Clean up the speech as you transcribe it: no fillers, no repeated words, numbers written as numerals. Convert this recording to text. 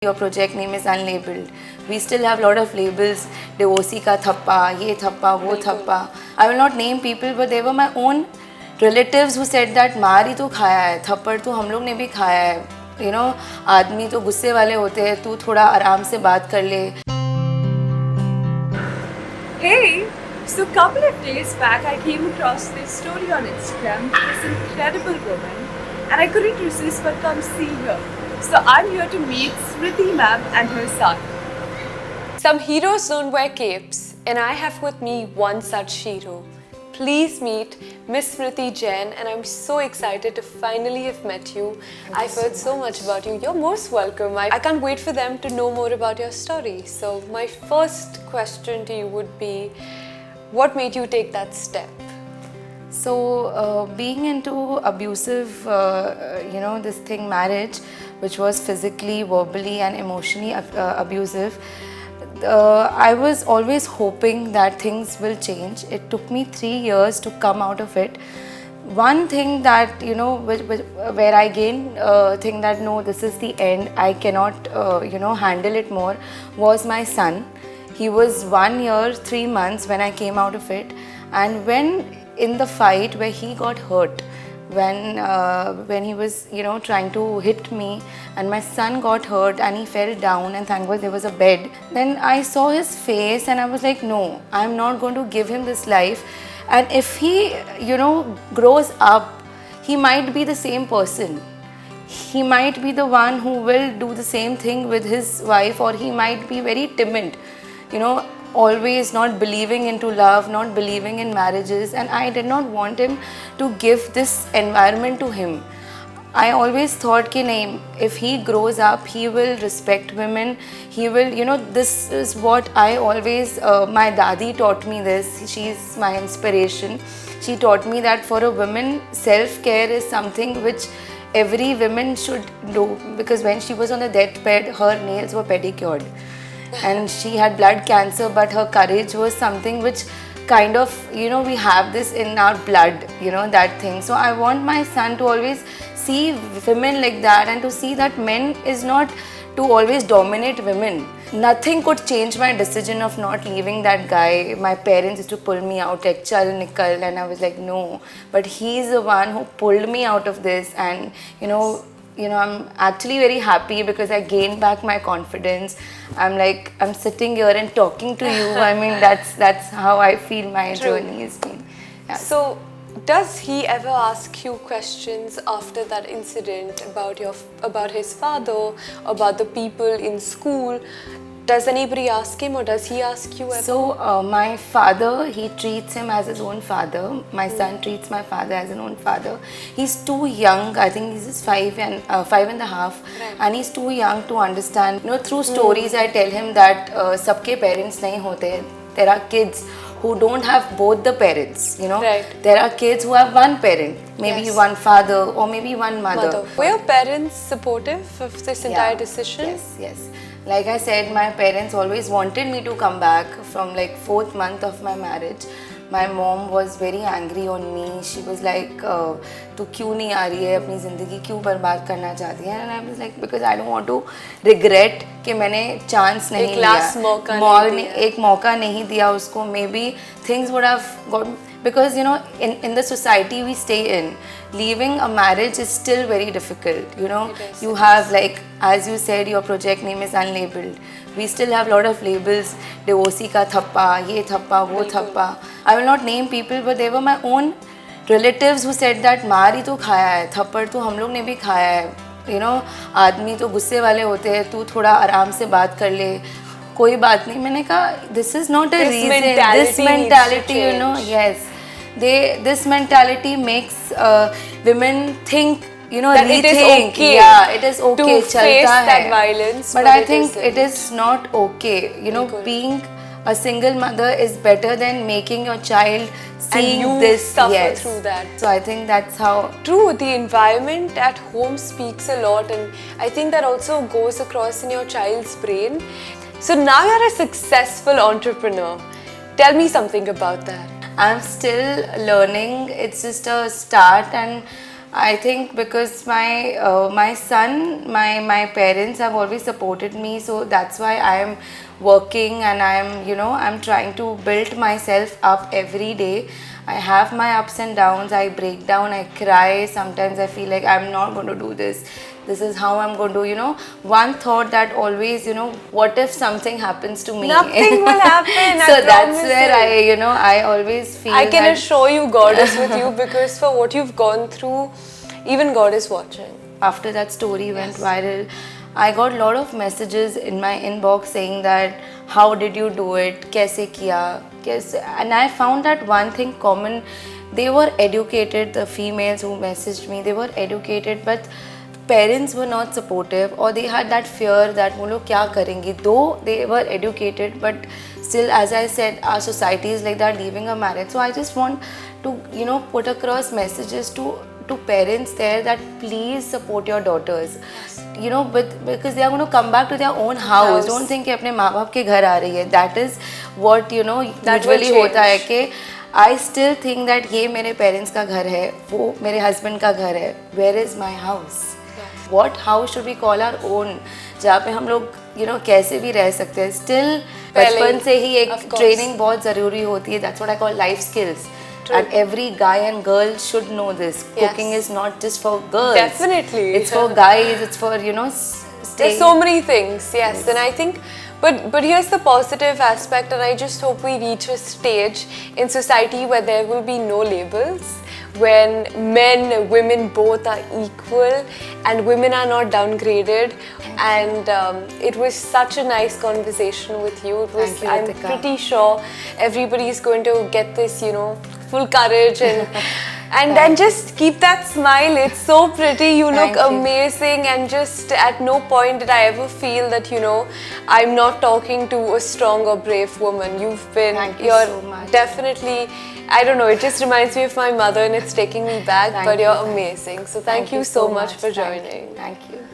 Your project name is Unlabelled. We still have a lot of labels. Divorcee ka thappa, ye thappa, wo thappa. I will not name people, but they were my own relatives who said that मार ही तो खाया है, थप्पड़ तो हम लोग ने भी खाया है. You know, आदमी तो गुस्से वाले होते हैं. तू थोड़ा आराम से बात कर ले. Hey, so a couple of days back I came across this story on Instagram of this incredible woman and I couldn't resist but come see her. So I'm here to meet Smriti ma'am and her son. Some heroes don't wear capes and I have with me one such hero. Please meet Miss Smriti Jain, and I'm so excited to finally have met you. I've heard so much about you. You're most welcome. I can't wait for them to know more about your story. So my first question to you would be, what made you take that step? So being into abusive, this thing, marriage, which was physically, verbally and emotionally abusive, I was always hoping that things will change. It took me 3 years to come out of it. One thing that, where I gained think that no, this is the end, I cannot, handle it more, was my son. He was 1 year, 3 months when I came out of it. And when in the fight where he got hurt, when he was trying to hit me and my son got hurt and he fell down, and thank God there was a bed, then I saw his face and I was like, no, I'm not going to give him this life. And if he grows up, he might be the same person. He might be the one who will do the same thing with his wife, or he might be very timid, always not believing into love, not believing in marriages, and I did not want him to give this environment to him. I always thought ki nahi, if he grows up, he will respect women, he will, this is what I always, my dadi taught me this, she's my inspiration. She taught me that for a woman, self-care is something which every woman should do, because when she was on the deathbed, her nails were pedicured. And she had blood cancer, but her courage was something which kind of, we have this in our blood, that thing. So I want my son to always see women like that, and to see that men is not to always dominate women. Nothing could change my decision of not leaving that guy. My parents used to pull me out like, chal nikal, and I was like, no. But he's the one who pulled me out of this, and I'm actually very happy because I gained back my confidence. I'm sitting here and talking to you. I mean, that's how I feel my journey has been. Yeah. So, does he ever ask you questions after that incident about his father, about the people in school? Does anybody ask him, or does he ask you ever? So my father, he treats him as his own father. My son treats my father as his own father. He's too young. I think he's just 5 and a half, right. And he's too young to understand. Through stories, I tell him that sabke parents nahi hote. There are kids who don't have both the parents. Right. There are kids who have one parent, maybe yes. one father or maybe one mother. Were your parents supportive of this entire decision? Yes. Like I said, my parents always wanted me to come back from like 4th month of my marriage. My mom was very angry on me. She was like, "Tu क्यों नहीं आ रही है, अपनी ज़िंदगी क्यों बर्बाद करना चाहती है?" And I was like, because I don't want to regret कि मैंने chance नहीं लिया. एक मौका नहीं दिया उसको. Maybe things would have got, because in the society we stay in, leaving a marriage is still very difficult. You have, like, as you said, your project name is Unlabelled. We still have a lot of labels. Divorcee ka thappa, ye thappa, wo thappa. I will not name people, but they were my own relatives who said that मार ही तो खाया है, थप्पड़ तो हम लोग ने भी खाया है. आदमी तो गुस्से वाले होते हैं, तू थोड़ा आराम से बात कर ले, कोई बात नहीं. मैंने कहा, this is not a reason. This mentality, yes. This mentality makes women think, that rethink. It is okay. Yeah, it is okay. To face that violence. But I think it is not okay. Being a single mother is better than making your child seeing and you this. suffer through that. So I think that's how. True, the environment at home speaks a lot, and I think that also goes across in your child's brain. So now you're a successful entrepreneur. Tell me something about that. I'm still learning. It's just a start, and I think because my son, my parents have always supported me, so that's why I am working, and I'm trying to build myself up every day. I have my ups and downs. I break down. I cry. Sometimes I feel like I'm not going to do this. This is how I'm going to, one thought that always, what if something happens to me? Nothing will happen. So I that's promise where you. I always feel I can that assure you God is with you, because for what you've gone through, even God is watching. after that story went viral, I got a lot of messages in my inbox saying that, how did you do it? Kaise kiya? And I found that one thing common. They were educated, the females who messaged me, they were educated, but parents were not supportive, or they had that fear that wo log kya karenge. Though they were educated, but still, as I said, our society is like that, leaving a marriage. So I just want to put across messages to parents there that please support your daughters, but because they are going to come back to their own house. Don't think कि अपने माँ बाप के घर आ रही है. That is what That will usually होता है change. कि I still think that ये मेरे parents का घर है, वो मेरे husband का घर है. Where is my house? What house should we call our own? जहाँ पे हम लोग कैसे भी रह सकते हैं. Still बचपन से ही एक of course. training बहुत ज़रूरी होती है. That's what I call life skills. And every guy and girl should know this. Yes. Cooking is not just for girls. Definitely. It's for guys. It's for There's so many things, yes. And I think, but here's the positive aspect, and I just hope we reach a stage in society where there will be no labels, when men, women both are equal, and women are not downgraded. And it was such a nice conversation with you. It was, Thank you, I'm Ritika. pretty sure everybody is going to get this, full courage and then just keep that smile. It's so pretty. You look Thank you. amazing, and just at no point did I ever feel that I'm not talking to a strong or brave woman. You've been. Thank you You're so much. definitely. I don't know. It just reminds me of my mother, and it's taking me back. Thank but you. you're amazing. So thank you so much for Thank you. joining. Thank you.